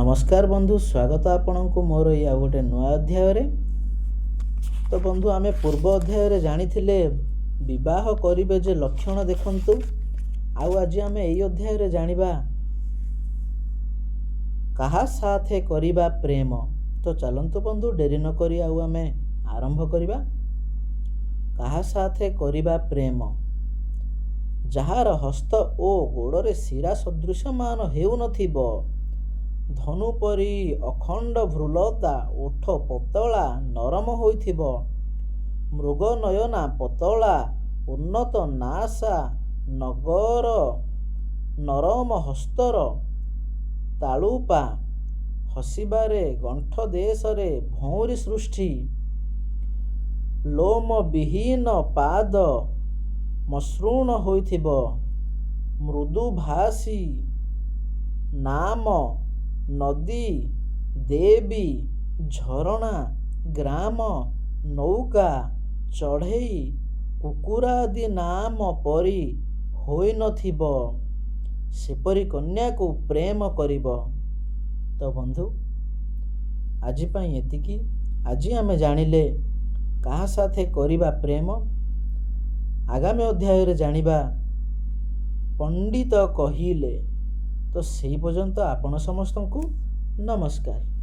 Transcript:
नमस्कार बंधु, स्वागत आपणको मोर ये आ गोटे नुआ अध्याय। तो बंधु आमे पूर्व अध्याय जानी विवाह करिबे जे लक्षण देखंतु। आज आमे एई अध्याय जानिबा कहा साथे करिबा प्रेम। तो चलंतु बंधु डेरी न करी आमे आरंभ करिबा। कहा साथे करिबा प्रेम, जहार हस्त ओ गोड़े शिरा सदृश्यमान हेउ नथिबो, धनु परी अखंड भ्रुलता, ओठ पतला नरम होइथिबो, मृग नयना पतला उन्नत नासा, नगर नरम हस्तर तालुपा, हसिबारे गंठ देशरे भौरी सृष्टि, लोम विहीन पाद मसृण होइथिबो, मृदु भासी नाम नदी देवी झरणा ग्राम नौका चढ़ई कुकुरादि नाम परी होई नथिबो, सेपरी कन्या को प्रेम करिबो। तो बंधु आज पाई एतिकी। आज आमे जानिले कहा साथे करिबा प्रेम। आगामी अध्याय रे जानिबा पंडित कहिले। तो सेही पर्यंत आपण समस्तंकु नमस्कार।